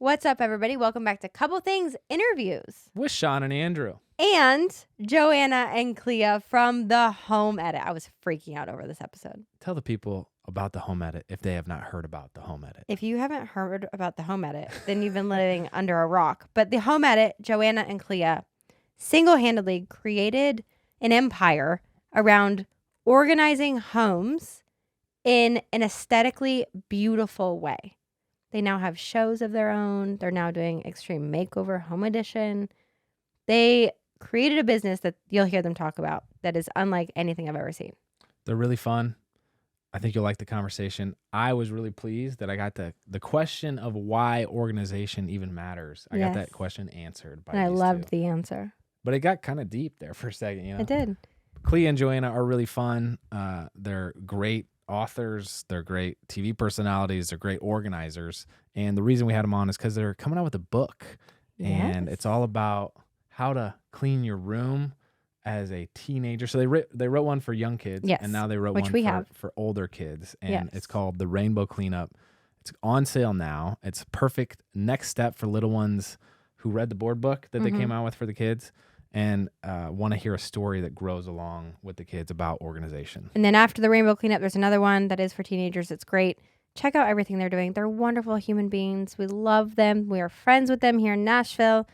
What's up, everybody? Welcome back to Couple Things Interviews with Shawn and Andrew. And Joanna and Clea from the Home Edit. I was freaking out over this episode. Tell the people about the Home Edit if they have not heard about the Home Edit. If you haven't heard about the Home Edit, then you've been living under a rock. But the Home Edit, Joanna and Clea single-handedly created an empire around organizing homes in an aesthetically beautiful way. They now have shows of their own. They're now doing Extreme Makeover Home Edition. They created a business that you'll hear them talk about that is unlike anything I've ever seen. They're really fun. I think you'll like the conversation. I was really pleased that I got the question of why organization even matters. I got that question answered by and I loved the answer. But it got kind of deep there for a second. You know? It did. Clea and Joanna are really fun. They're great authors. They're great TV personalities. They're great organizers. And the reason we had them on is because they're coming out with a book. Yes. And it's all about how to clean your room as a teenager. So they wrote one for young kids. Yes, and now they wrote which one for older kids. And it's called The Rainbow Cleanup. It's on sale now. It's perfect next step for little ones who read the board book that they came out with for the kids and want to hear a story that grows along with the kids about organization. And then after the Rainbow Cleanup, there's another one that is for teenagers. It's great. Check out everything they're doing. They're wonderful human beings. We love them. We are friends with them here in Nashville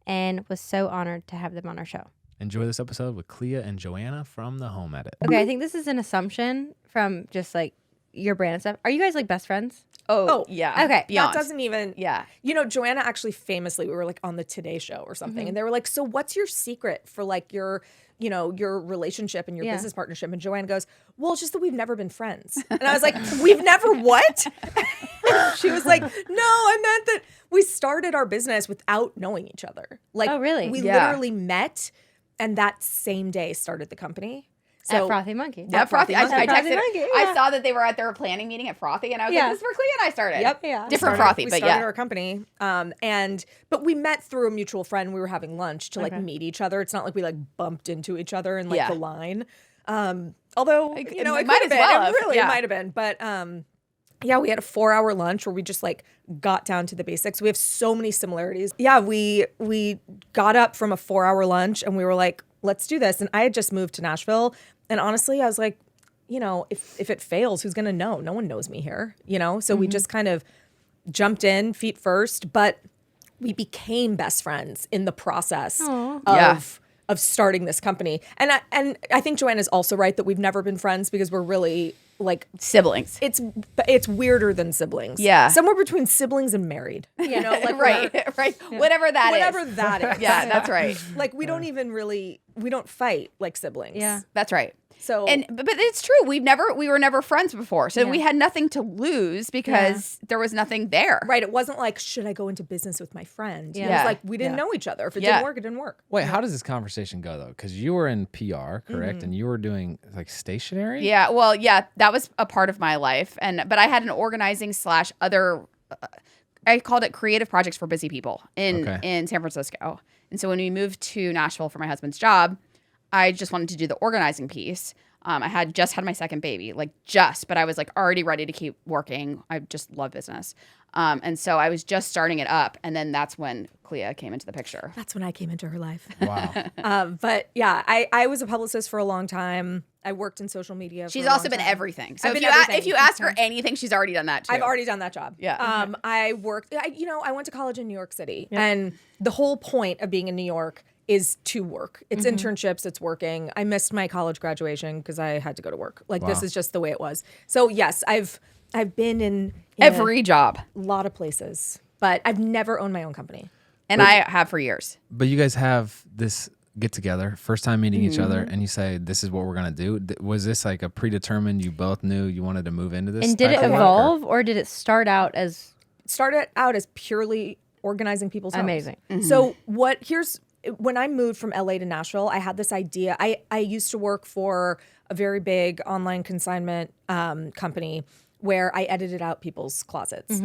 and was so honored to have them on our show. Enjoy this episode with Clea and Joanna from the Home Edit. Okay, I think this is an assumption from just like your brand and stuff. Are you guys like best friends? Oh, yeah. Okay. Beyond. That doesn't even, yeah. You know, Joanna actually famously, we were like on the Today Show or something, and they were like, so what's your secret for like your relationship and your business partnership? And Joanna goes, well, it's just that we've never been friends. And I was like, we've never what? She was like, no, I meant that we started our business without knowing each other. Like, oh, really? We literally met and that same day started the company. So, at Frothy Monkey. Yeah, Frothy. I texted Frothy her. Monkey, I saw that they were at their planning meeting at Frothy, and I was like, this is where Clea and I started. Yep. Yeah. Different Frothy, we but started yeah. our company. But we met through a mutual friend. We were having lunch to like meet each other. It's not like we like bumped into each other in like the line. Although, you know, it might could have as been. well It really yeah. might have been. But yeah, we had a 4-hour lunch where we just like got down to the basics. We have so many similarities. Yeah, we got up from a 4-hour lunch and we were like, let's do this. And I had just moved to Nashville. And honestly, I was like, you know, if it fails, who's going to know? No one knows me here, you know? So we just kind of jumped in feet first, but we became best friends in the process of starting this company. And I think Joanna's also right that we've never been friends because we're really like siblings. It's weirder than siblings. Yeah. Somewhere between siblings and married. You know, like right. Yeah. Whatever that is. Yeah, that's right. Like we don't fight like siblings. Yeah. That's right. So but it's true. We were never friends before. So we had nothing to lose because there was nothing there. Right. It wasn't like, should I go into business with my friend? Yeah. It was like we didn't know each other. If it didn't work, it didn't work. Wait, how does this conversation go though? Because you were in PR, correct? And you were doing like stationery? Yeah. Well, yeah, that was a part of my life. But I had an organizing / other, I called it creative projects for busy people in San Francisco. And so when we moved to Nashville for my husband's job, I just wanted to do the organizing piece. I had just had my second baby, but I was like already ready to keep working. I just love business. And so I was just starting it up. And then that's when Clea came into the picture. That's when I came into her life. Wow. But yeah, I was a publicist for a long time. I worked in social media. She's also been everything. So if you ask her anything, she's already done that too. I've already done that job. Yeah. I went to college in New York City. Yep. And the whole point of being in New York is to work. It's internships, it's working. I missed my college graduation because I had to go to work. This is just the way it was. So yes, I've been in every job. A lot of places, but I've never owned my own company. And I have for years. But you guys have this get together, first time meeting each other, and you say, this is what we're going to do. Was this like a predetermined, you both knew you wanted to move into this? And did it evolve or did it start out as? Started out as purely organizing people's homes. Amazing. So when I moved from LA to Nashville, I had this idea. I used to work for a very big online consignment company where I edited out people's closets.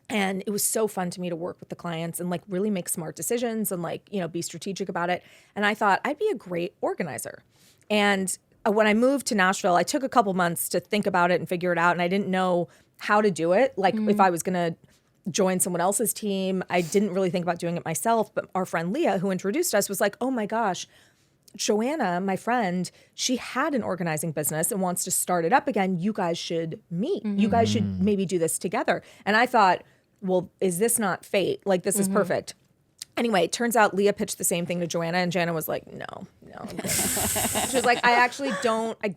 And it was so fun to me to work with the clients and like really make smart decisions and like, you know, be strategic about it. And I thought I'd be a great organizer. And when I moved to Nashville, I took a couple months to think about it and figure it out. And I didn't know how to do it. Like if I was going to join someone else's team. I didn't really think about doing it myself, but our friend Leah, who introduced us, was like, oh my gosh, Joanna, my friend, she had an organizing business and wants to start it up again. You guys should meet. You guys should maybe do this together. And I thought, well, is this not fate? Like, this is perfect. Anyway, it turns out Leah pitched the same thing to Joanna, and Joanna was like, no. She was like, I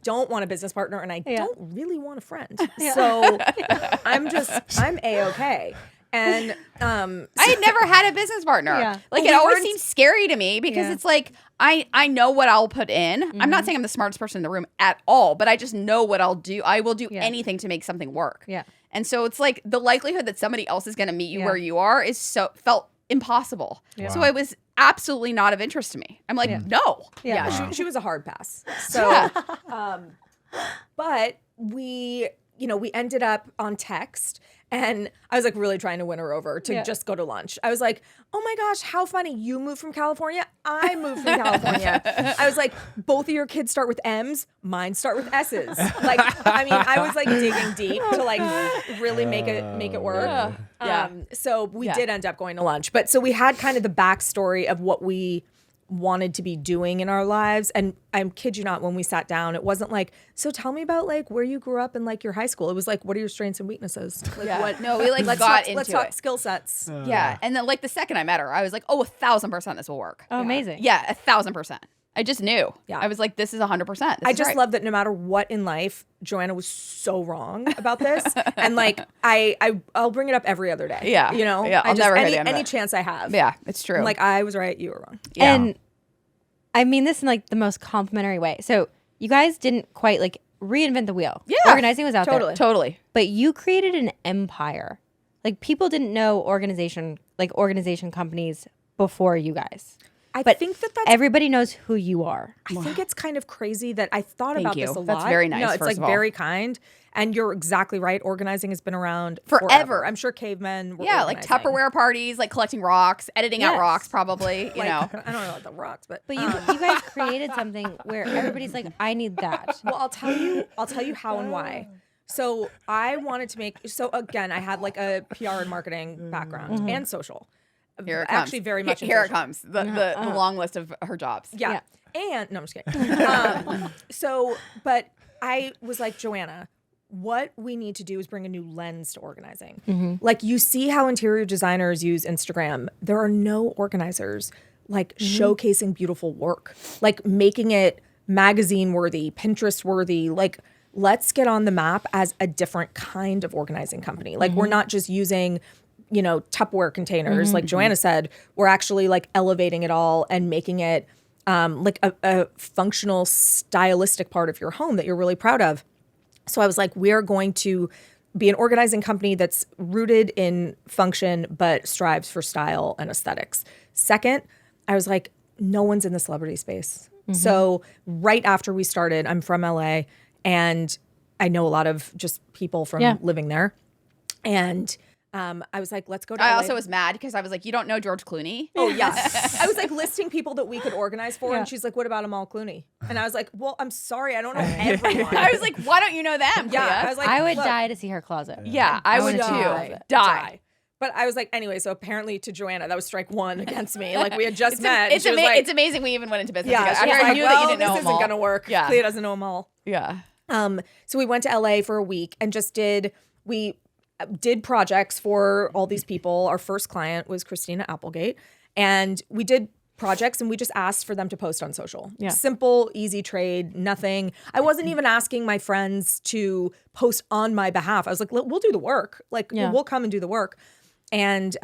don't want a business partner, and I don't really want a friend. So I'm A-okay. And I had never had a business partner. Yeah. Like, it always seems scary to me because it's like, I know what I'll put in. I'm not saying I'm the smartest person in the room at all, but I just know what I'll do. I will do anything to make something work. Yeah. And so it's like the likelihood that somebody else is going to meet you where you are felt impossible. Yeah. So it was absolutely not of interest to me. I'm like, no. Yeah, she was a hard pass. So, but we ended up on text, and I was like really trying to win her over to just go to lunch. I was like, oh my gosh, how funny. You moved from California. I moved from California. I was like, both of your kids start with M's. Mine start with S's. Like, I mean, I was like digging deep to like really make it work. So we did end up going to lunch. But so we had kind of the backstory of what we wanted to be doing in our lives. And I kid you not, when we sat down, it wasn't like, so tell me about like where you grew up and like your high school. It was like, what are your strengths and weaknesses? Like, what? No, we like Let's talk skill sets. And then like the second I met her, I was like, oh, 1,000% this will work. Oh, amazing. Yeah, 1,000%. I just knew. Yeah. I was like, this is 100%. I just love that no matter what in life, Joanna was so wrong about this. And like, I'll bring it up every other day. Yeah. You know? Yeah, I'll never hit any chance I have. Yeah, it's true. I'm like, I was right, you were wrong. Yeah. And I mean this in like the most complimentary way. So you guys didn't quite like reinvent the wheel. Yeah. Organizing was out there. Totally. But you created an empire. Like people didn't know organization companies before you guys. I But think that's everybody knows who you are. I think it's kind of crazy that I thought Thank about you. this a lot. That's very nice, No, it's first like of all. very kind. And you're exactly right. Organizing has been around Forever. I'm sure cavemen were Yeah, like organizing. Tupperware parties, like collecting rocks, editing out Yes. rocks, probably. You Like, know. I don't know about the rocks, but But you guys created something where everybody's like, I need that. well, I'll tell you how and why. So I wanted to again, I had like a PR and marketing background and social. Here it comes. Actually, very much. in Here it social. comes. The long list of her jobs. Yeah. And no, I'm just kidding. But I was like, Joanna, what we need to do is bring a new lens to organizing. Like you see how interior designers use Instagram. There are no organizers like showcasing beautiful work, like making it magazine worthy, Pinterest worthy. Like let's get on the map as a different kind of organizing company. Like we're not just using Tupperware containers, like Joanna said. We're actually like elevating it all and making it like a functional, stylistic part of your home that you're really proud of. So I was like, we are going to be an organizing company that's rooted in function, but strives for style and aesthetics. Second, I was like, no one's in the celebrity space. So right after we started, I'm from LA and I know a lot of just people from living there. And I was like, let's go to LA. I also was mad because I was like, you don't know George Clooney? Oh, yes. I was like listing people that we could organize for. And she's like, what about Amal Clooney? And I was like, well, I'm sorry. I don't know everyone. I was like, why don't you know them? Yeah. Clea? I was like, I would look, die to see her closet. Yeah, I would wanna too. see Die. But I was like, anyway, so apparently to Joanna, that was strike one against me. Like we had just It's met. and It's, she was like, it's amazing we even went into business yeah, together. she was After I like, knew well, that you didn't know this them isn't all. going to work. Yeah. Clea doesn't know them all. Yeah. So we went to LA for a week and just we did projects for all these people. Our first client was Christina Applegate. And we did projects and we just asked for them to post on social. Yeah. Simple, easy trade, nothing. I wasn't even asking my friends to post on my behalf. I was like, we'll do the work. Like we'll come and do the work. And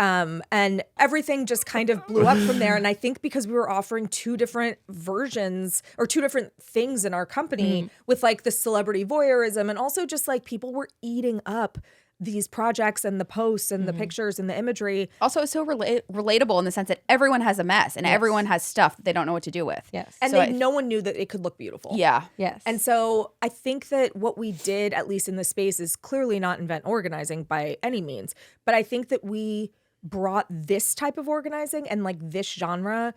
everything just kind of blew up from there. And I think because we were offering two different versions or two different things in our company with like the celebrity voyeurism and also just like people were eating up these projects and the posts and the pictures and the imagery. Also, it's so relatable in the sense that everyone has a mess and everyone has stuff that they don't know what to do with. Yes. And So no one knew that it could look beautiful. Yeah. Yes. And so I think that what we did, at least in this space, is clearly not invent organizing by any means. But I think that we brought this type of organizing and like this genre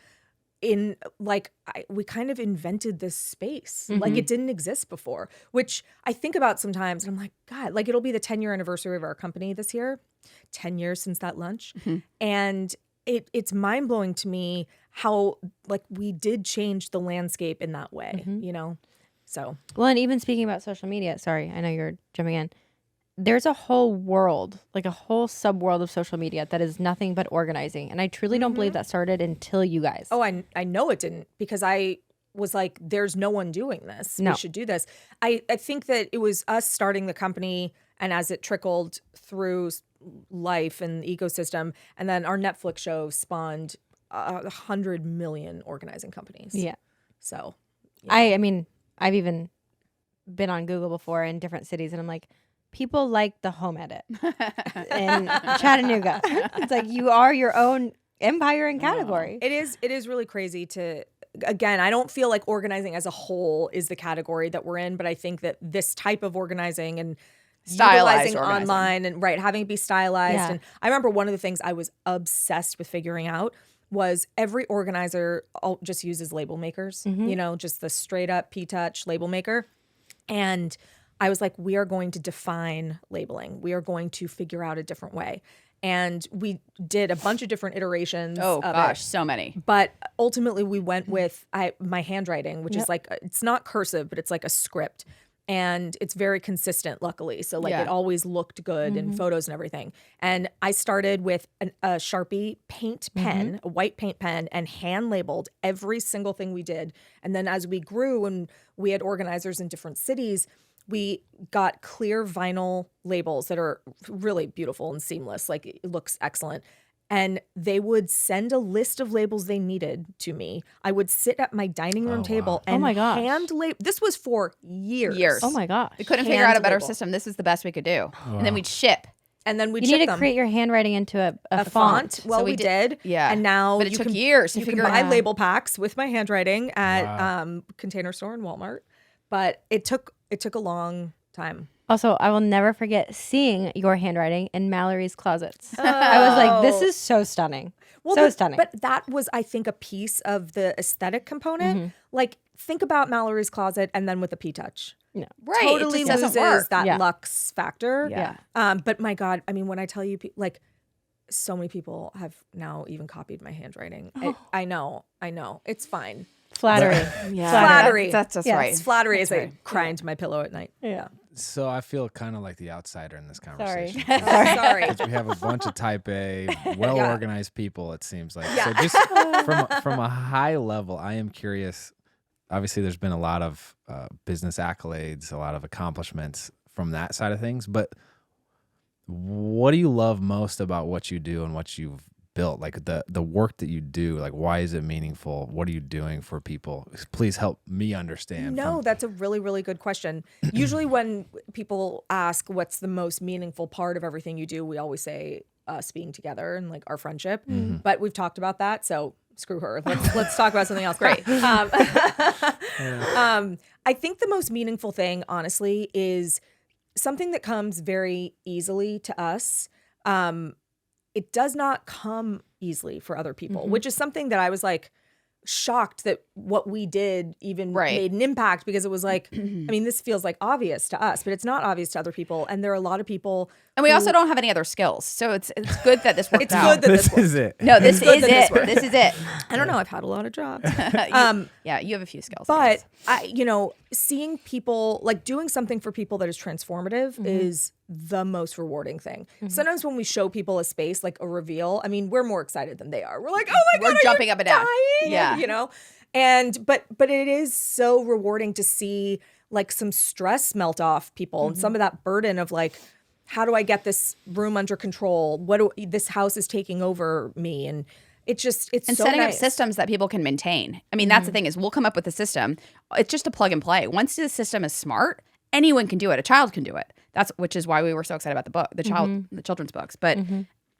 in like we kind of invented this space. Like it didn't exist before, which I think about sometimes and I'm like, God, like it'll be the 10-year anniversary of our company this year. 10 years since that lunch. And it's mind-blowing to me how like we did change the landscape in that way, you know? So. Well, and even speaking about social media, sorry, I know you're jumping in. There's a whole world, like a whole sub-world of social media that is nothing but organizing. And I truly don't believe that started until you guys. Oh, I know it didn't, because I was like, there's no one doing this. No. We should do this. I think that it was us starting the company, and as it trickled through life and the ecosystem, and then our Netflix show spawned 100 million organizing companies. Yeah. So, I mean, I've even been on Google before in different cities, and I'm like, people like the home edit in Chattanooga. It's like you are your own empire and category. It is really crazy to, again, I don't feel like organizing as a whole is the category that we're in, but I think that this type of organizing and stylized utilizing organizing. online and having it be stylized. Yeah. And I remember one of the things I was obsessed with figuring out was every organizer just uses label makers, you know, just the straight up P-Touch label maker. And I was like, we are going to define labeling. We are going to figure out a different way. And we did a bunch of different iterations. Oh of gosh, it. so many. But ultimately we went with my handwriting, which is like, it's not cursive, but it's like a script. And it's very consistent, luckily. So like it always looked good in photos and everything. And I started with a Sharpie paint pen, a white paint pen, and hand labeled every single thing we did. And then as we grew and we had organizers in different cities, we got clear vinyl labels that are really beautiful and seamless. Like it looks excellent. And they would send a list of labels they needed to me. I would sit at my dining room table and my gosh. hand label. This was for years. Oh my gosh. We couldn't figure out a better label. system. This is the best we could do. And then we'd ship. And then we'd You ship need to them. create your handwriting into a font. font. Well, So we did. Yeah. And now But it you took can, years to you can figure buy out. label packs with my handwriting at Container Store and Walmart. But it took a long time. Also, I will never forget seeing your handwriting in Mallory's closets. I was like, this is so stunning. So stunning. But that was, I think, a piece of the aesthetic component. Like, think about Mallory's closet and then with a P-Touch. No. Right. Totally it just loses doesn't work. that Yeah. luxe factor. Yeah. But my God, I mean, when I tell you, like, so many people have now even copied my handwriting. I know. It's fine. Flattery. Flattery. That's Yes. right. It's flattery That's as right. I cry into my pillow at night. Yeah. So I feel kind of like the outsider in this Sorry. conversation. Sorry. Because we have a bunch of type A, well-organized people, it seems like. Yeah. So just from a high level, I am curious. Obviously, there's been a lot of business accolades, a lot of accomplishments from that side of things. But what do you love most about what you do and what you've built? Like the work that you do, like why is it meaningful? What are you doing for people? Please help me understand. No, that's a really, really good question. Usually when people ask what's the most meaningful part of everything you do, we always say us being together and like our friendship. But we've talked about that, so screw her. Let's talk about something else. Great. I think the most meaningful thing, honestly, is something that comes very easily to us. It does not come easily for other people, which is something that I was like shocked that what we did even made an impact, because it was like, I mean, this feels like obvious to us, but it's not obvious to other people. And there are a lot of people. And we also don't have any other skills. So it's good that this worked It's out. good that this is it. No, this good is that this it. worked. This is it. I don't know. I've had a lot of jobs. Yeah, you have a few skills. But seeing people, like doing something for people that is transformative is the most rewarding thing. Sometimes when we show people a space, like a reveal, I mean, we're more excited than they are. We're like, oh my God, We're jumping up and down. Yeah. And but it is so rewarding to see like some stress melt off people and some of that burden of like, how do I get this room under control? This house is taking over me? And it's so setting nice. up systems that people can maintain. I mean, that's the thing is we'll come up with a system. It's just a plug and play. Once the system is smart, anyone can do it. A child can do it. Which is why we were so excited about the book, the children's books. But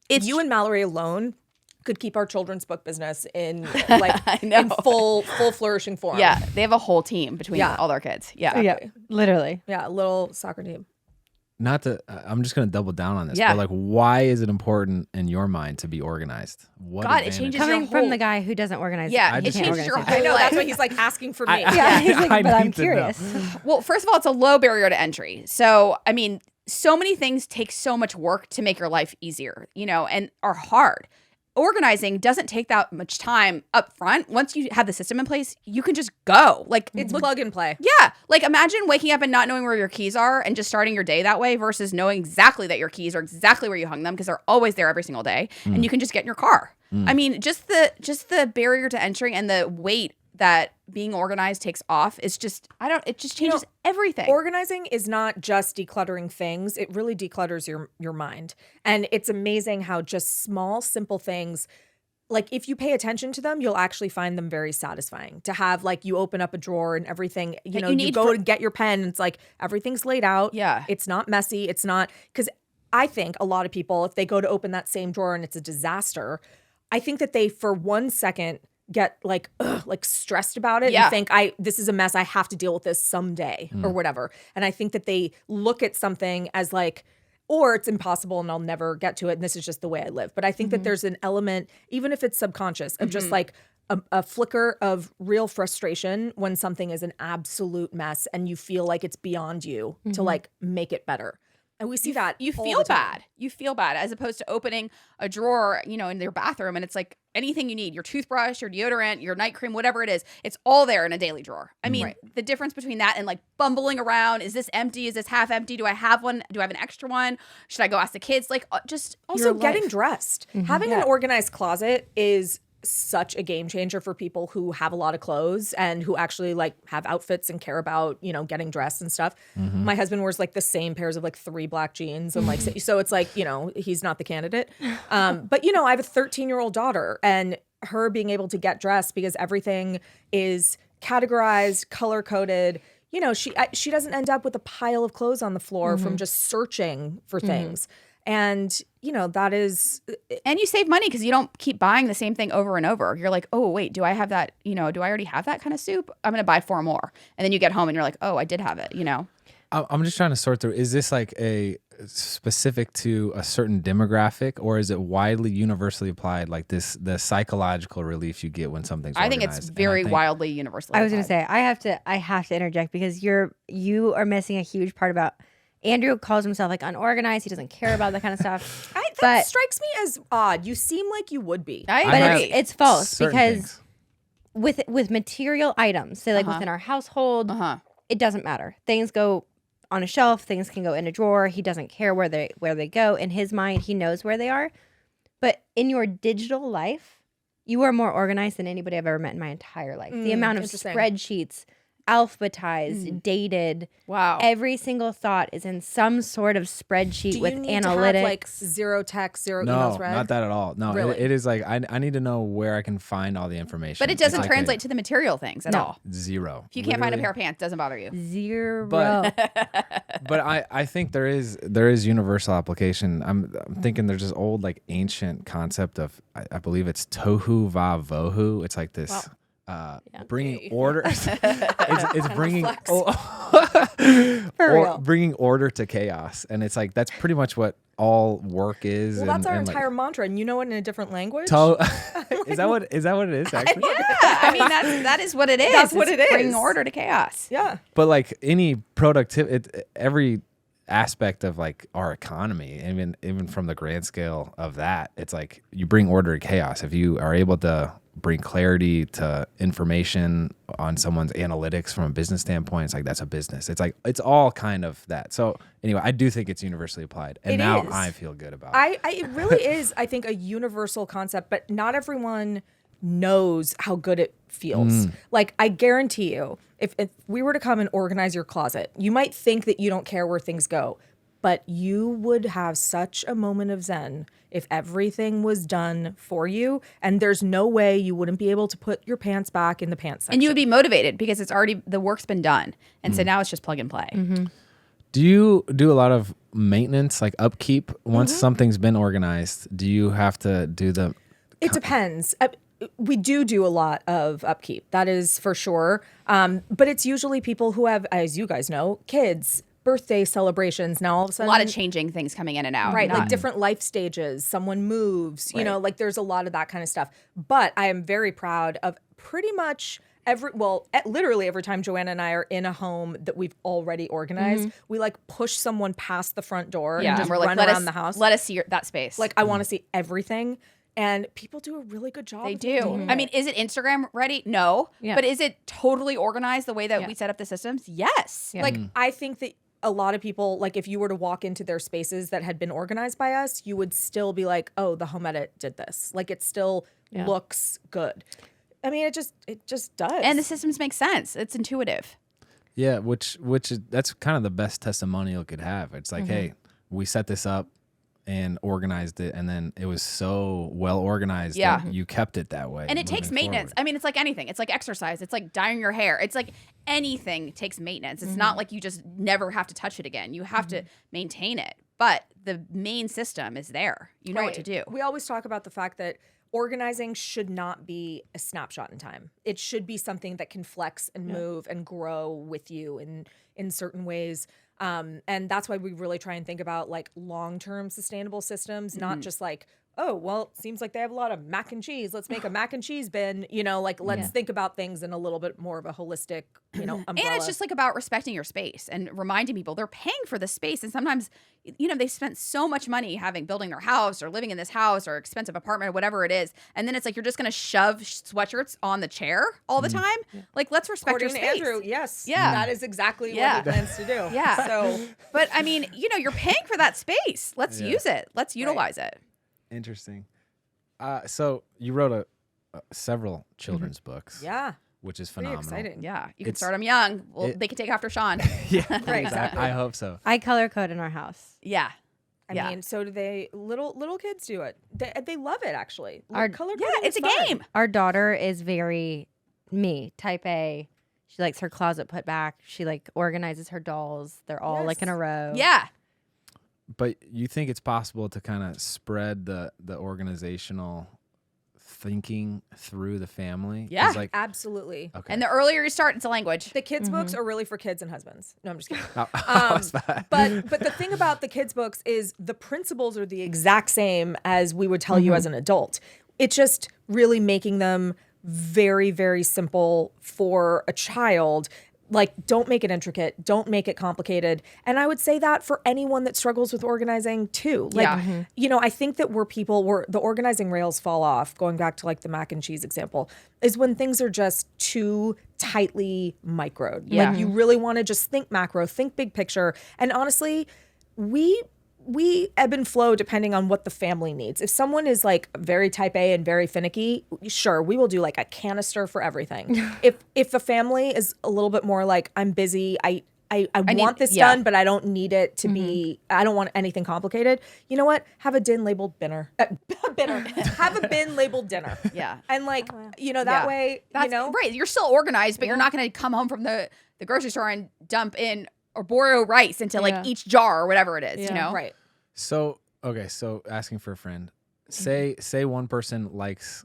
it's you and Mallory alone could keep our children's book business in like in full flourishing form. Yeah, they have a whole team between all their kids. Yeah. Yeah. Literally. Yeah, a little soccer team. Not to, I'm just going to double down on this. Yeah. But like, why is it important in your mind to be organized? What God, it advantage- changes Coming your from whole- the guy who doesn't organize. Yeah, it can't changes organize your anything. I know, that's Like- why he's like asking for me. Yeah, he's like, I but I'm need to know. curious. Well, first of all, it's a low barrier to entry. So, I mean, so many things take so much work to make your life easier, and are hard. Organizing doesn't take that much time up front. Once you have the system in place, you can just go. Like it's plug and play. Yeah. Like imagine waking up and not knowing where your keys are and just starting your day that way versus knowing exactly that your keys are exactly where you hung them because they're always there every single day and you can just get in your car. I mean, just the barrier to entry and the weight that being organized takes off is just, it just changes everything. Organizing is not just decluttering things. It really declutters your mind. And it's amazing how just small, simple things, like if you pay attention to them, you'll actually find them very satisfying. To have like you open up a drawer and everything, you go to get your pen and it's like everything's laid out. Yeah. It's not messy. It's not, because I think a lot of people, if they go to open that same drawer and it's a disaster, I think that they for 1 second get like stressed about it and think this is a mess. I have to deal with this someday or whatever. And I think that they look at something as like, or it's impossible and I'll never get to it. And this is just the way I live. But I think that there's an element, even if it's subconscious, of just like a flicker of real frustration when something is an absolute mess and you feel like it's beyond you to like make it better. And we see that you feel bad. You feel bad as opposed to opening a drawer, in your bathroom and it's like anything you need, your toothbrush, your deodorant, your night cream, whatever it is, it's all there in a daily drawer. I mean, the difference between that and like bumbling around, is this empty? Is this half empty? Do I have one? Do I have an extra one? Should I go ask the kids? Like just also getting dressed. Having an organized closet is such a game changer for people who have a lot of clothes and who actually like have outfits and care about, getting dressed and stuff. My husband wears like the same pairs of like 3 black jeans and like, so it's like, he's not the candidate. But I have a 13-year-old daughter and her being able to get dressed because everything is categorized, color coded. She doesn't end up with a pile of clothes on the floor from just searching for things. And, that is. And you save money because you don't keep buying the same thing over and over. You're like, oh, wait, do I have that? Do I already have that kind of soup? I'm going to buy 4 more. And then you get home and you're like, oh, I did have it, I'm just trying to sort through. Is this like a specific to a certain demographic or is it widely universally applied? Like the psychological relief you get when something's organized? I think it's very wildly universally applied. I was going to say, I have to interject because you are missing a huge part about Andrew calls himself like unorganized. He doesn't care about that kind of stuff. That strikes me as odd. You seem like you would be. But it's false because things. with material items, say like within our household, it doesn't matter. Things go on a shelf. Things can go in a drawer. He doesn't care where they go. In his mind, he knows where they are. But in your digital life, you are more organized than anybody I've ever met in my entire life. The amount of spreadsheets, alphabetized, dated. Wow. Every single thought is in some sort of spreadsheet with analytics. To have like 0 text, 0 emails read? No, not that at all. No, really? it is like I need to know where I can find all the information. But it doesn't translate to the material things at all. 0. If you can't find a pair of pants, it doesn't bother you. 0. But I think there is universal application. I'm thinking there's this old like ancient concept of I believe it's tohu va vohu. It's like this. Bringing order. it's bringing bringing order to chaos, and it's like that's pretty much what all work is. Well, that's our entire mantra, and you know it in a different language. Is that what it is actually? Yeah, I mean that is what it is. That's what it is. Bringing order to chaos. Yeah, but like any productivity, every aspect of like our economy, even from the grand scale of that, it's like you bring order to chaos if you are able to bring clarity to information on someone's analytics from a business standpoint. It's like that's a business. It's like it's all kind of that. So anyway, I do think it's universally applied, and now I feel good about it. It really is. I think a universal concept, but not everyone knows how good it feels. Like I guarantee you, if we were to come and organize your closet, you might think that you don't care where things go, but you would have such a moment of zen if everything was done for you, and there's no way you wouldn't be able to put your pants back in the pants section. And you would be motivated because the work's been done. And so now it's just plug and play. Do you do a lot of maintenance, like upkeep? Once something's been organized, do you have to do the... It depends. We do a lot of upkeep. That is for sure. But it's usually people who have, as you guys know, kids, birthday celebrations. Now all of a sudden, a lot of changing things coming in and out. Right, like different life stages. Someone moves, like there's a lot of that kind of stuff. But I am very proud of pretty much Literally every time Joanna and I are in a home that we've already organized, we like push someone past the front door and just we're like, run around the house. Let us see that space. Like, I want to see everything. And people do a really good job. They do. I mean, is it Instagram ready? No. Yeah. But is it totally organized the way that we set up the systems? Yes. Yeah. Like, I think that a lot of people, like, if you were to walk into their spaces that had been organized by us, you would still be like, oh, the Home Edit did this. Like, it still looks good. I mean, it just does. And the systems make sense. It's intuitive. Yeah, which is, that's kind of the best testimonial it could have. It's like, hey, we set this up and organized it, and then it was so well organized that you kept it that way. And it takes maintenance. Forward. I mean, it's like anything. It's like exercise. It's like dyeing your hair. It's like anything takes maintenance. It's not like you just never have to touch it again. You have to maintain it. But the main system is there. You know what to do. We always talk about the fact that organizing should not be a snapshot in time. It should be something that can flex and move and grow with you in certain ways. And that's why we really try and think about like long-term sustainable systems, not just like, oh, well, it seems like they have a lot of mac and cheese. Let's make a mac and cheese bin. You know, like let's think about things in a little bit more of a holistic, umbrella. And it's just like about respecting your space and reminding people they're paying for the space. And sometimes, they've spent so much money building their house or living in this house or expensive apartment or whatever it is. And then it's like, you're just going to shove sweatshirts on the chair all the time. Like, let's respect your space. Andrew, yes. Yeah. That is exactly what he plans to do. Yeah. So, but I mean, you're paying for that space. Let's use it. Let's utilize it. Interesting. So you wrote several children's books. Yeah. Which is phenomenal. Pretty exciting. Yeah. You can start them young. Well, they can take after Shawn. Yeah. Right, exactly. I hope so. I color code in our house. Yeah. I mean, so do they. Little kids do it. They love it actually. Our- color Yeah, coding it's is a fun. game. Our daughter is very me, type A. She likes her closet put back. She like organizes her dolls. They're all like in a row. Yeah. But you think it's possible to kind of spread the organizational thinking through the family? Yeah. 'Cause, like, Absolutely. okay. And the earlier you start, it's a language. The kids' books are really for kids and husbands. No, I'm just kidding. What's that? But the thing about the kids' books is the principles are the exact same as we would tell you as an adult. It's just really making them very, very simple for a child. Like, don't make it intricate. Don't make it complicated. And I would say that for anyone that struggles with organizing too. Like, I think that the organizing rails fall off, going back to like the mac and cheese example, is when things are just too tightly microed. Yeah. Like, you really want to just think macro, think big picture. And honestly, we ebb and flow depending on what the family needs. If someone is like very type A and very finicky, sure, we will do like a canister for everything. If the family is a little bit more like, I'm busy, I want this done, but I don't need it to be, I don't want anything complicated. You know what? Have a bin labeled dinner. Have a bin labeled dinner. Yeah. And like, that way, Right. You're still organized, but you're not going to come home from the grocery store and dump in arborio rice into like each jar or whatever it is, Right. So asking for a friend. Say one person likes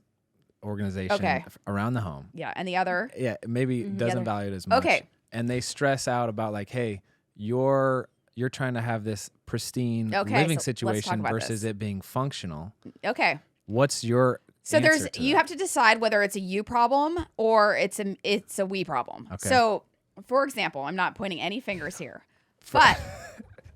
organization around the home. Yeah. And the other. Yeah, maybe doesn't value it as much. Okay. And they stress out about like, hey, you're trying to have this pristine living so let's talk situation about versus this. it being functional. Okay. What's your So answer to you that? have to decide whether it's a you problem or it's a we problem. Okay. So, for example, I'm not pointing any fingers here, but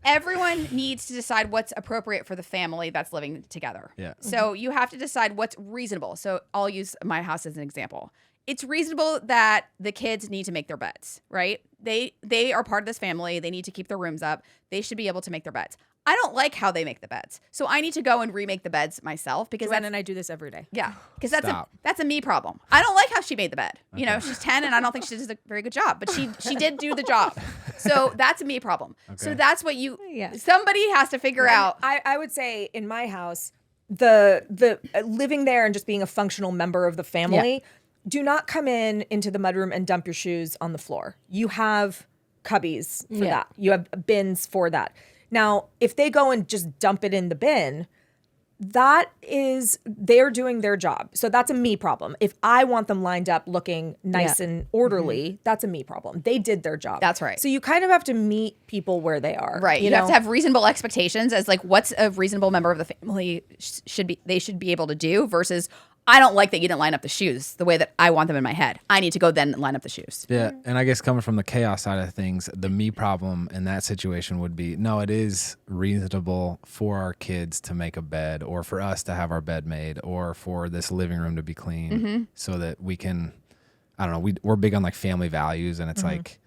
everyone needs to decide what's appropriate for the family that's living together. Yeah. So you have to decide what's reasonable. So I'll use my house as an example. It's reasonable that the kids need to make their beds, right? They are part of this family. They need to keep their rooms up. They should be able to make their beds. I don't like how they make the beds. So I need to go and remake the beds myself because Joanna and I do this every day. yeah, because Stop. that's a me problem. I don't like how she made the bed. Okay. She's 10 and I don't think she does a very good job, but she did do the job. So that's a me problem. Okay. So that's what somebody has to figure out. I would say in my house, the living there and just being a functional member of the family, do not come into the mudroom and dump your shoes on the floor. You have cubbies for that. You have bins for that. Now, if they go and just dump it in the bin, they're doing their job. So that's a me problem. If I want them lined up looking nice and orderly, that's a me problem. They did their job. That's right. So you kind of have to meet people where they are. Right. You have to have reasonable expectations as like what's a reasonable member of the family should be able to do versus I don't like that you didn't line up the shoes the way that I want them in my head. I need to go then line up the shoes. Yeah, and I guess coming from the chaos side of things, the me problem in that situation would be, no, it is reasonable for our kids to make a bed, or for us to have our bed made, or for this living room to be clean, so that we can, I don't know, we're big on like family values, and it's like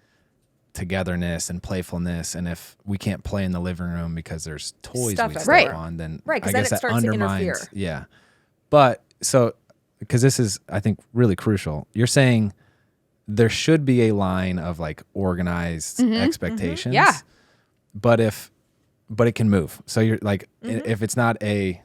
togetherness and playfulness, and if we can't play in the living room because there's toys Stuff we everywhere. step on, then Right, 'cause I then guess it that starts to undermines. interfere. Yeah, but so because this is, I think, really crucial. You're saying there should be a line of like organized expectations. Yeah. But it can move. So you're like, if it's not a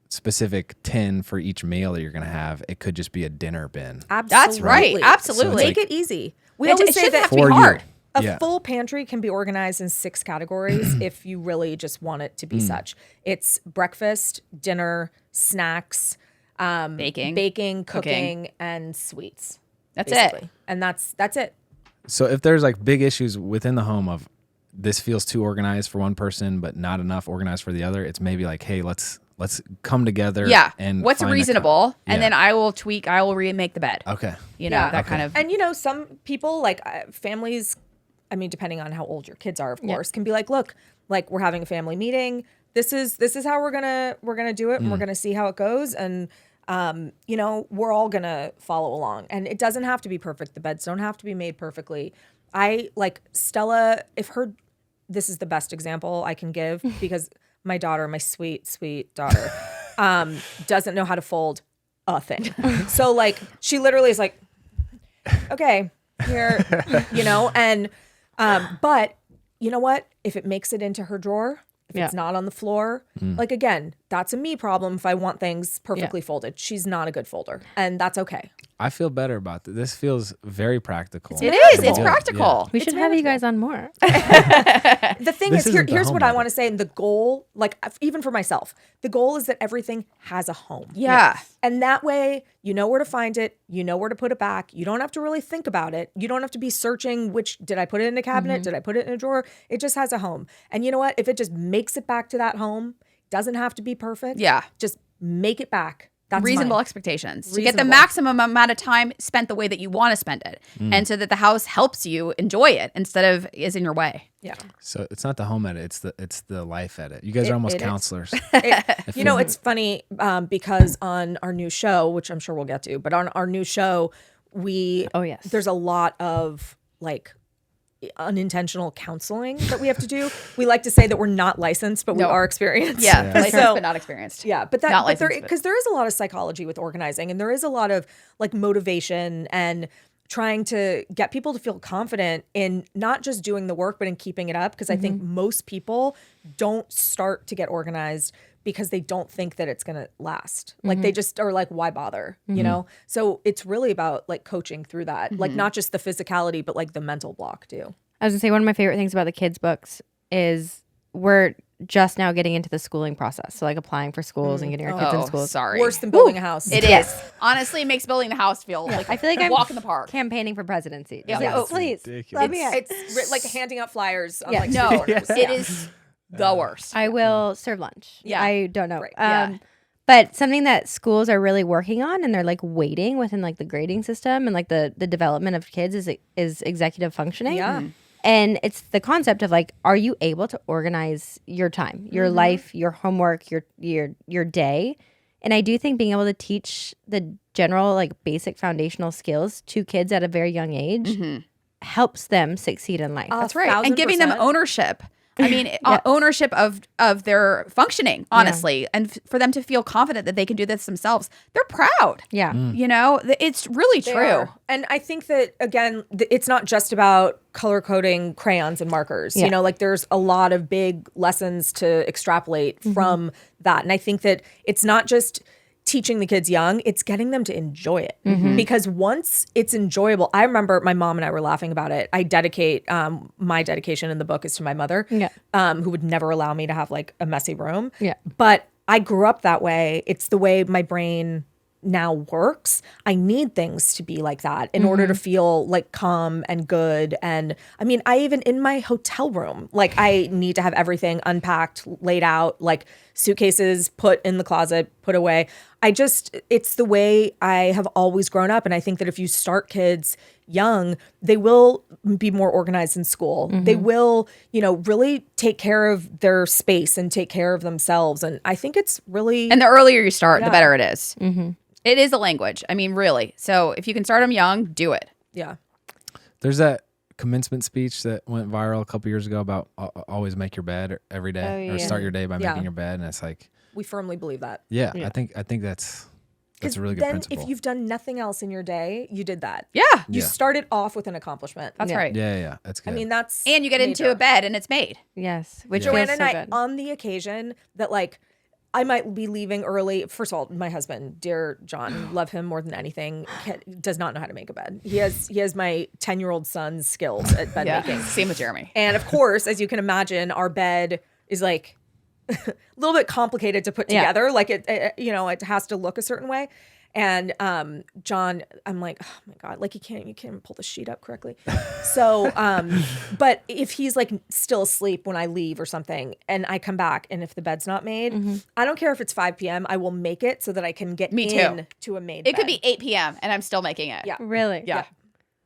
specific tin for each meal that you're going to have, it could just be a dinner bin. Absolutely. That's right. Absolutely. So Make like, it easy. We It always say shouldn't that have to be for hard. you. a full pantry can be organized in 6 categories if you really just want it to be such. It's breakfast, dinner, snacks, baking, cooking, and sweets. That's basically. it. And that's it. So if there's like big issues within the home of this feels too organized for one person, but not enough organized for the other, it's maybe like, hey, let's come together. Yeah. And What's find reasonable? And Yeah. then I will tweak. I will remake the bed. Okay. You know, Yeah. that kind of. And some people like families, I mean, depending on how old your kids are, of course, can be like, look, like we're having a family meeting. This is how we're gonna do it, and we're gonna see how it goes, and we're all gonna follow along. And it doesn't have to be perfect. The beds don't have to be made perfectly. I like Stella. This is the best example I can give because my daughter, my sweet, sweet daughter, doesn't know how to fold a thing. So like she literally is like, okay, here, and but you know what? If it makes it into her drawer, if it's not on the floor, like again, that's a me problem if I want things perfectly folded. She's not a good folder, and that's okay. I feel better about this. This feels very practical. It is. It's Yeah. practical. We should have you guys on more. The thing This is, isn't the here's home what I edit. want to say. And the goal, like even for myself, the goal is that everything has a home. Yeah. And that way, you know where to find it. You know where to put it back. You don't have to really think about it. You don't have to be searching did I put it in a cabinet? Did I put it in a drawer? It just has a home. And you know what? If it just makes it back to that home, doesn't have to be perfect. Yeah. Just make it back. That's Reasonable fine. expectations to get the Reasonable. maximum amount of time spent the way that you want to spend it, and so that the house helps you enjoy it instead of is in your way. Yeah. So it's not the home edit, it's the life edit. You guys are almost it is. counselors. It's funny because on our new show, which I'm sure we'll get to, but on our new show, there's a lot of like unintentional counseling that we have to do. We like to say that we're not licensed, but we are experienced. Yeah, licensed So- but not experienced. Yeah, but Not there licensed, because there is a lot of psychology with organizing, and there is a lot of like motivation and trying to get people to feel confident in not just doing the work, but in keeping it up. Because I think most people don't start to get organized because they don't think that it's going to last. Like they just are like, why bother? You know? So it's really about like coaching through that, like not just the physicality, but like the mental block too. I was gonna say one of my favorite things about the kids' books is we're just now getting into the schooling process. So like applying for schools and getting our kids in schools. Sorry. Worse than building a house. It is. Honestly, it makes building the house feel like I feel like I'm walk in the park. campaigning for presidency. Just Yeah. like, It's please, ridiculous. let me in. It's like handing out flyers on Yeah. like No, street corners. it is the worst. I will serve lunch. Yeah. I don't know. Right. Yeah. But something that schools are really working on and they're like waiting within like the grading system and like the development of kids is executive functioning. Yeah. And it's the concept of like, are you able to organize your time, your life, your homework, your day? And I do think being able to teach the general like basic foundational skills to kids at a very young age helps them succeed in life. That's right. And giving them 1000%. ownership. I mean, ownership of their functioning, honestly, and for them to feel confident that they can do this themselves. They're proud. Yeah. You know, it's really They true. are. And I think that, again, it's not just about color coding crayons and markers. Yeah. You know, like there's a lot of big lessons to extrapolate from that. And I think that it's not just teaching the kids young, it's getting them to enjoy it. Because once it's enjoyable, I remember my mom and I were laughing about it. I dedicate, my dedication in the book is to my mother, who would never allow me to have like a messy room. Yeah. But I grew up that way. It's the way my brain now works. I need things to be like that in order to feel like calm and good. And I mean, I even in my hotel room, like I need to have everything unpacked, laid out, like suitcases put in the closet, put away. it's the way I have always grown up. And I think that if you start kids young, they will be more organized in school. They will, really take care of their space and take care of themselves. And I think it's really... And the earlier you start, the better it is. It is a language. I mean, really. So if you can start them young, do it. Yeah. There's that commencement speech that went viral a couple years ago about always make your bed every day, or start your day by making your bed. And it's like... We firmly believe that. Yeah. I think that's a really good principle. If you've done nothing else in your day, you did that. Yeah. You started off with an accomplishment. That's right. Yeah. That's good. I mean, that's... And you get into a bed and it's made. Yes. Which Joanna feels and so I, good. on the occasion that I might be leaving early. First of all, my husband, dear John, love him more than anything, does not know how to make a bed. He has my 10-year-old son's skills at bed making. Same with Jeremy. And of course, as you can imagine, our bed is a little bit complicated to put together. Like it has to look a certain way. And John, I'm like, oh my God, you can't pull the sheet up correctly. So, but if he's still asleep when I leave or something and I come back and if the bed's not made, I don't care if it's 5 p.m. I will make it so that I can get to a made bed. It could be 8 p.m. and I'm still making it. Yeah. Really? Yeah.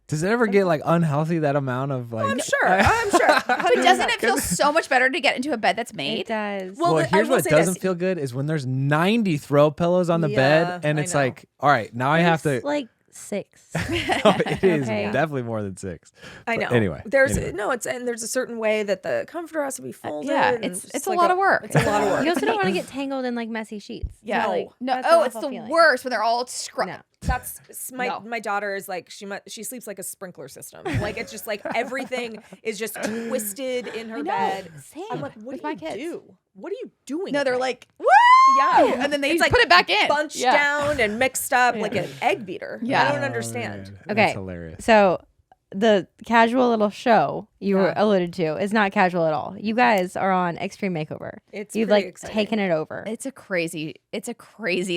Does it ever get unhealthy, that amount of I'm sure. But doesn't it feel so much better to get into a bed that's made? It does. Well, here's what doesn't feel good is when there's 90 throw pillows on the bed and it's all right, now I have to... 6. It is definitely more than 6. I know. But anyway. There's a certain way that the comforter has to be folded. Yeah, it's a lot of work. It's a lot of work. You also don't want to get tangled in messy sheets. Yeah. No. It's the worst when they're all scrubbed. No. That's my daughter is she sleeps like a sprinkler system. It's just everything is just twisted in her bed. Same. I'm like, what do you do? What are you doing? No, they're like, woo! Yeah. And then they put it back in. Bunched down and mixed up like an egg beater. Yeah. I don't understand. Man. Okay. That's hilarious. So the casual little show you were alluded to is not casual at all. You guys are on Extreme Makeover. You've exciting. taken it over. It's a crazy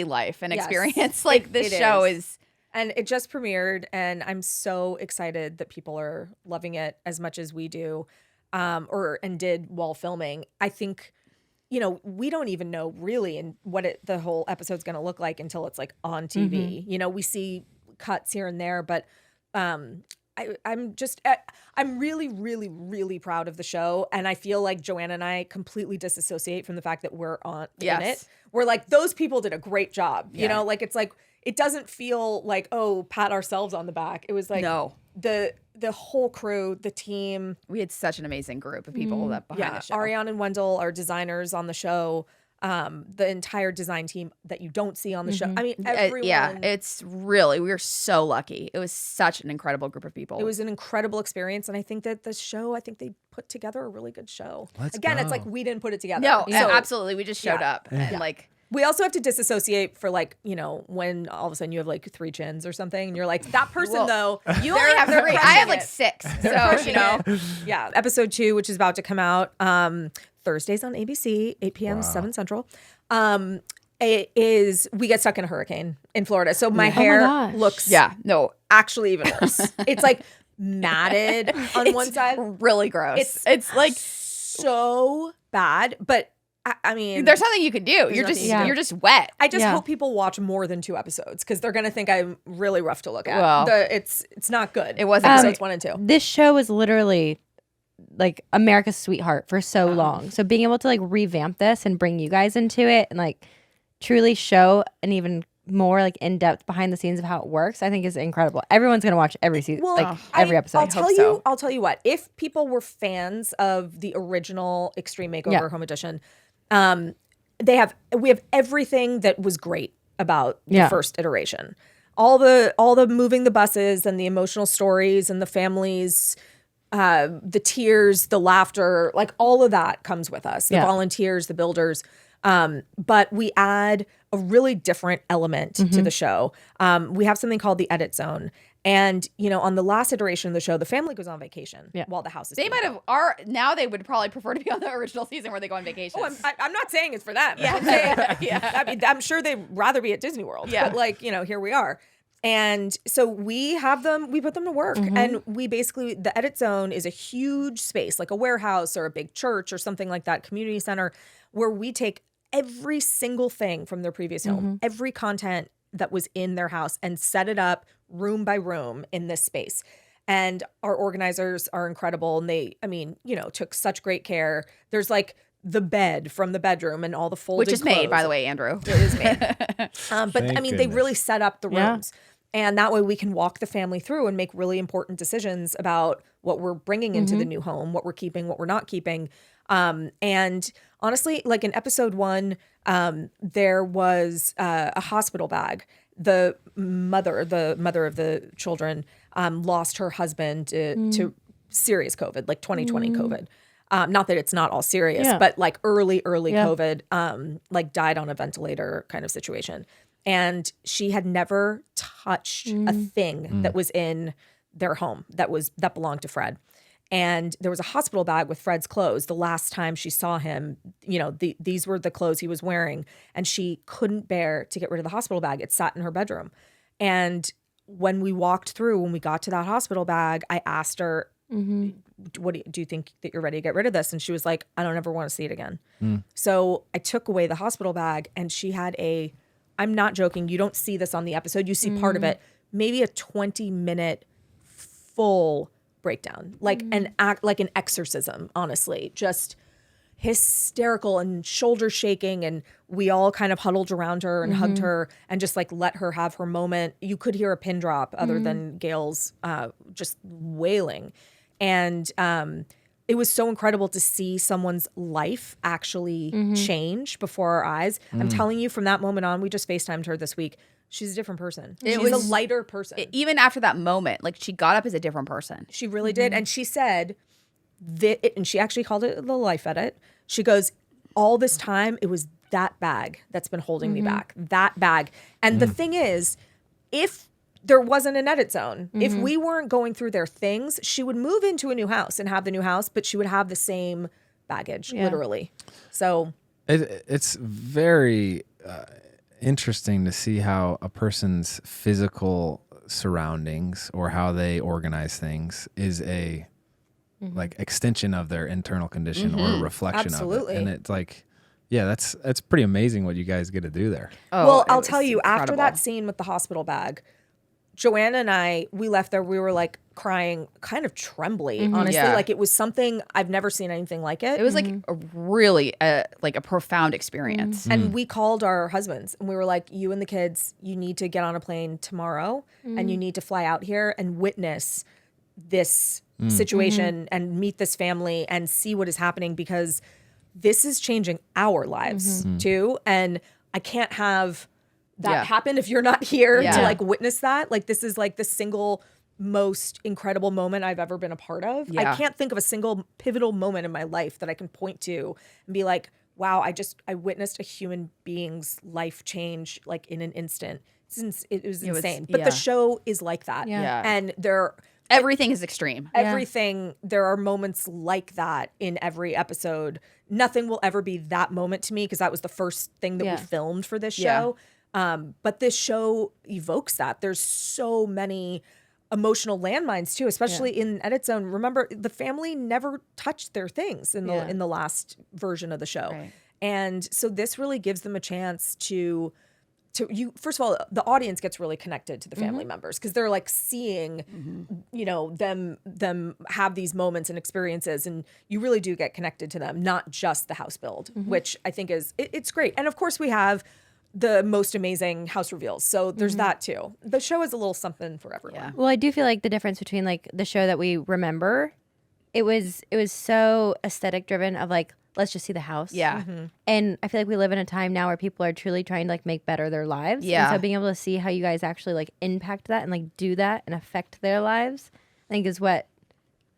life and Yes. experience. This It show is. is. And it just premiered, and I'm so excited that people are loving it as much as we do, and did while filming. I think, we don't even know really what the whole episode's going to look like until it's on TV. We see cuts here and there, but I'm really, really, really proud of the show, and I feel like Joanna and I completely disassociate from the fact that we're in it. We're those people did a great job. It doesn't feel pat ourselves on the back. It was No. the whole crew, the team. We had such an amazing group of people that behind the show. Ariane and Wendell are designers on the show. The entire design team that you don't see on the show. I mean, everyone. It's really, we were so lucky. It was such an incredible group of people. It was an incredible experience. And I think that they put together a really good show. Let's Again, go. it's we didn't put it together. No, So absolutely. We just showed up and we also have to dissociate for when all of a sudden you have 3 chins or something and you're that person though. You only have 3. I have 6. So, Yeah. Episode 2, which is about to come out Thursdays on ABC, 8 p.m. 7 Central. We get stuck in a hurricane in Florida. So my hair looks actually even worse. It's matted on one side. Really gross. It's so bad, but I mean, there's nothing you can do. You're just wet. I just hope people watch more than 2 episodes because they're gonna think I'm really rough to look at. Well, it's not good. It wasn't episodes 1 and 2. This show was literally America's sweetheart for so long. So being able to revamp this and bring you guys into it and truly show an even more in-depth behind the scenes of how it works, I think is incredible. Everyone's gonna watch every season, every episode. I'll tell you what. If people were fans of the original Extreme Makeover Home Edition, we have everything that was great about the first iteration. All the moving the buses and the emotional stories and the families, the tears, the laughter, all of that comes with us. The volunteers, the builders. But we add a really different element to the show. We have something called the edit zone. And, on the last iteration of the show, the family goes on vacation while the house is They might have now they would probably prefer to be on the original season where they go on vacation. Oh, I'm not saying it's for them. Yeah. I'm saying, I mean, I'm sure they'd rather be at Disney World. Yeah. But here we are. And so we put them to work. And we basically, the edit zone is a huge space, like a warehouse or a big church or something like that, community center, where we take every single thing from their previous home, every content that was in their house, and set it up room by room in this space. And our organizers are incredible. And they, took such great care. There's like the bed from the bedroom and all the folded Which is clothes. made, by the way, Andrew. It is made. They really set up the rooms. And that way we can walk the family through and make really important decisions about what we're bringing into the new home, what we're keeping, what we're not keeping. And honestly, like in episode 1, there was a hospital bag. The mother of the children lost her husband to serious COVID, like 2020 COVID. Not that it's not all serious, but like early COVID, like died on a ventilator kind of situation. And she had never touched a thing that was in their home that belonged to Fred. And there was a hospital bag with Fred's clothes. The last time she saw him, these were the clothes he was wearing. And she couldn't bear to get rid of the hospital bag. It sat in her bedroom. And when we got to that hospital bag, I asked her, what do you think that you're ready to get rid of this? And she was like, I don't ever want to see it again. So I took away the hospital bag, and she had I'm not joking, you don't see this on the episode, you see part of it, maybe a 20-minute full breakdown, like an exorcism, honestly, just hysterical and shoulder shaking. And we all kind of huddled around her and hugged her and just like let her have her moment. You could hear a pin drop other than Gail's just wailing. And it was so incredible to see someone's life actually change before our eyes. I'm telling you, from that moment on, we just FaceTimed her this week. She's a different person. She's a lighter person. Even after that moment, like she got up as a different person. She really did. And she said, and she actually called it the life edit. She goes, all this time, it was that bag that's been holding me back. That bag. And the thing is, if there wasn't an edit zone, if we weren't going through their things, she would move into a new house and have the new house, but she would have the same baggage, literally. So it's very interesting to see how a person's physical surroundings or how they organize things is a like extension of their internal condition or a reflection of it. And it's like, that's pretty amazing what you guys get to do there. Well, I'll tell you, after that scene with the hospital bag, Joanna and I, we left there, we were like crying, kind of trembly, honestly. Yeah. Like it was something, I've never seen anything like it. It was like a really like a profound experience. And we called our husbands and we were like, you and the kids, you need to get on a plane tomorrow and you need to fly out here and witness this situation and meet this family and see what is happening, because this is changing our lives too. And I can't have that happen if you're not here to like witness that. Like this is like the single most incredible moment I've ever been a part of. I can't think of a single pivotal moment in my life that I can point to and be like, wow, I witnessed a human being's life change like in an instant. It was insane. But the show is like that. And everything is extreme. There are moments like that in every episode. Nothing will ever be that moment to me, because that was the first thing that we filmed for this show. But this show evokes that. There's so many emotional landmines too, especially in Edit Zone. Remember, the family never touched their things in the last version of the show. Right. And so this really gives them a chance to first of all, the audience gets really connected to the family members, because they're like seeing, them have these moments and experiences, and you really do get connected to them, not just the house build, which I think it's great. And of course we have the most amazing house reveals. So there's that too. The show is a little something for everyone. Yeah. Well, I do feel like the difference between like the show that we remember, it was so aesthetic driven of like, let's just see the house. Yeah. And I feel like we live in a time now where people are truly trying to like make better their lives. Yeah. And so being able to see how you guys actually like impact that and like do that and affect their lives, I think is what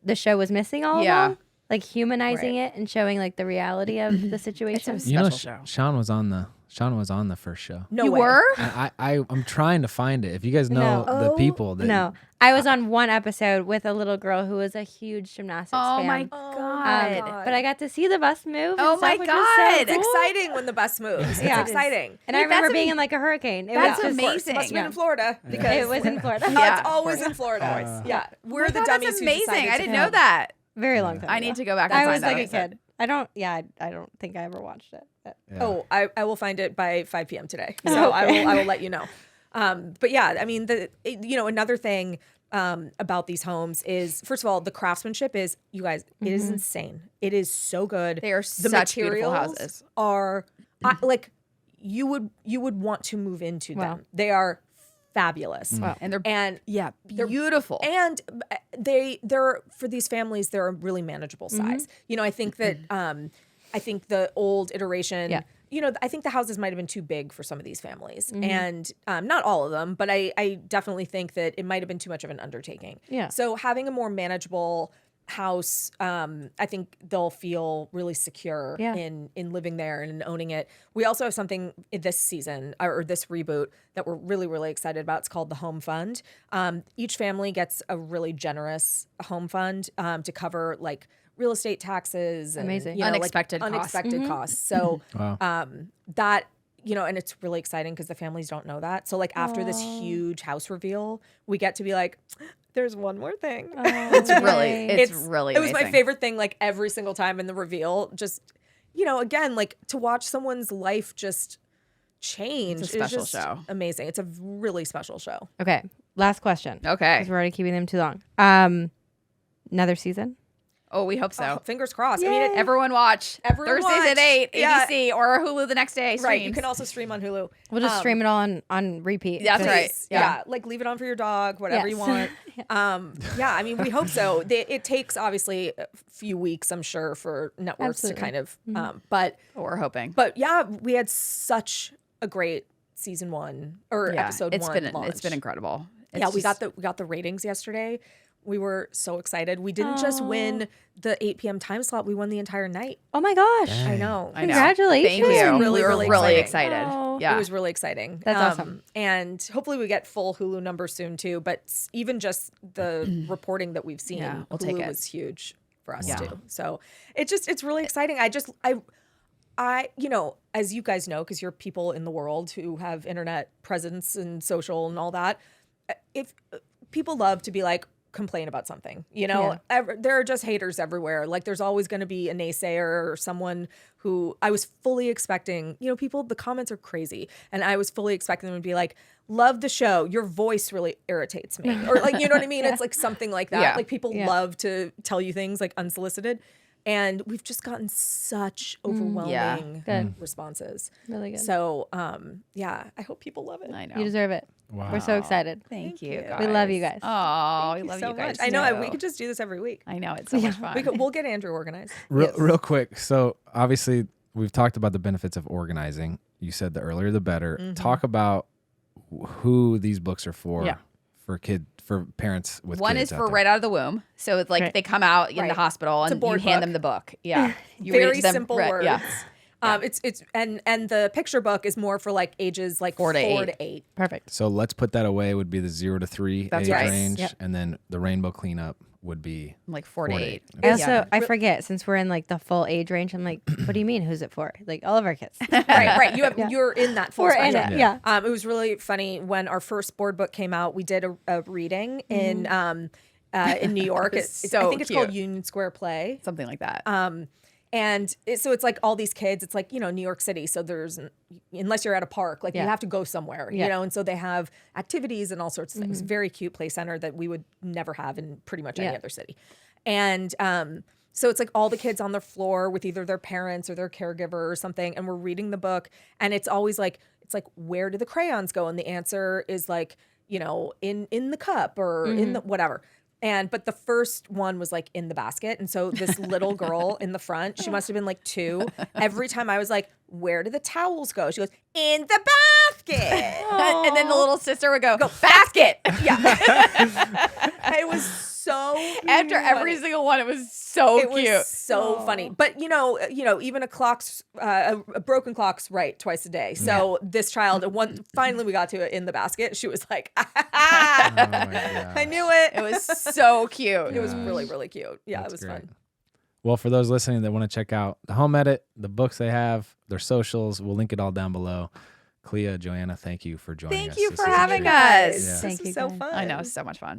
the show was missing all along. Like humanizing it and showing like the reality of the situation. It's a special show. Sean was on the first show. No you way. were? I'm trying to find it. If you guys know the people that No. I was on one episode with a little girl who was a huge gymnastics fan. Oh my God. But I got to see the bus move. Oh and my stuff, which was God. so It's cool. exciting when the bus moves. Yeah. It's exciting. And I remember being in like a hurricane. That's was just, amazing. It must have been in Florida, because It was in Florida. it's always in Florida. Yeah. We're the dummies That's who amazing. decided I to didn't film. know that. Very long time I ago. need to go back and I find was that like a episode. kid. I don't think I ever watched it. Yeah. Oh, I will find it by 5 p.m. today. So I will let you know. But yeah, I mean, another thing about these homes is, first of all, the craftsmanship is, you guys, it is insane. It is so good. They are such beautiful houses. Are like you would want to move into them. They are fabulous. Wow. And they're they're beautiful. And they're for these families, they're a really manageable size. I think that I think the old iteration. Yeah. I think the houses might have been too big for some of these families, and not all of them, but I definitely think that it might have been too much of an undertaking. Yeah. So having a more manageable house, I think they'll feel really secure in living there and owning it. We also have something this season or this reboot that we're really, really excited about. It's called the Home Fund. Each family gets a really generous home fund to cover like real estate taxes and Amazing. Unexpected costs. unexpected costs. So Wow. that, and it's really exciting because the families don't know that. So like after this huge house reveal, we get to be like, there's one more thing. It's really it was my amazing. favorite thing, like every single time in the reveal, just, again, like to watch someone's life just change. It's a special just show. Amazing. It's a really special show. Okay. Last question. Okay. Because we're already keeping them too long. Another season? Oh, we hope so. Oh, fingers crossed. I mean, Everyone watch. Everyone Thursdays watch. at 8, Yeah. ABC, or Hulu the next day. right. Streams. You can also stream on Hulu. We'll just stream it all on repeat. That's right. Please. Yeah. Yeah. Like leave it on for your dog, whatever Yes. you want. Yeah, I mean, we hope so. It takes obviously a few weeks, I'm sure, for networks Absolutely. to kind of, but We're hoping. yeah, we had such a great season 1 or episode 1 launch. It's been incredible. We got the ratings yesterday. We were so excited. We didn't just win the 8 p.m. time slot. We won the entire night. Oh my gosh. I know. I know. Congratulations. Thank you. Really, we were really really exciting. excited. Oh. Yeah. It was really exciting. That's awesome. And hopefully we get full Hulu numbers soon too. But even just the reporting that we've seen, Yeah, we'll Hulu take it. was huge for us Yeah. too. So it's really exciting. I as you guys know, because you're people in the world who have internet presence and social and all that, if people love to be like, complain about something, there are just haters everywhere. Like there's always going to be a naysayer or someone who I was fully expecting, people, the comments are crazy. And I was fully expecting them to be like, love the show. Your voice really irritates me. Or like, you know what I mean? It's like something like that. Yeah. Like people love to tell you things like unsolicited. And we've just gotten such overwhelming Good. responses. Really good. So, I hope people love it. I know. You deserve it. Wow. We're so excited. Thank you. you. Guys. We love you guys. Oh, we Thank love so you guys. much. I know. too. We could just do this every week. I know. It's so much fun. We'll get Andrew organized. Real quick. So obviously we've talked about the benefits of organizing. You said the earlier the better. Talk about who these books are for. Yeah. For parents with One kids is out for there. right out of the womb. So it's like they come out in the Right. hospital It's a and you board hand book. them the book. Yeah. You read it Very to them, simple right, words. Yeah. It's and the picture book is more for like ages like 4 to 8. Perfect. So let's put that away would be the 0 to 3 That's age right. range. Yep. And then the rainbow cleanup would be Like 4 to 8. I also, I forget, since we're in like the full age range, I'm like, what do you mean? Who's it for? Like all of our kids. Right. You're in that full We're in spectrum. it. Yeah. It was really funny when our first board book came out. We did a reading in New York. So I think it's called cute. Union Square Play. Something like that. And so it's like all these kids, it's like, New York City. So unless you're at a park, like you have to go somewhere, and so they have activities and all sorts of things. Very cute play center that we would never have in pretty much any other city. And so it's like all the kids on the floor with either their parents or their caregiver or something. And we're reading the book. And it's always like, where do the crayons go? And the answer is like, in the cup or in the whatever. But the first one was like in the basket. And so this little girl in the front, she must have been like 2. Every time I was like, where do the towels go? She goes, in the basket. And then the little sister would go basket. Yeah. It was so After every funny. single one, it was so It cute. was so funny. But even a broken clock's right twice a day. So this child, finally we got to it in the basket. She was like, Oh my God. I knew it. It was so cute. It was really, really cute. Yeah, That's it was great. fun. Well, for those listening that want to check out the Home Edit, the books they have, their socials, we'll link it all down below. Clea, Joanna, thank you for joining us. Thank you This for is having great. us. Yeah. Thank This you, was so guys. fun. I know, it's so much fun.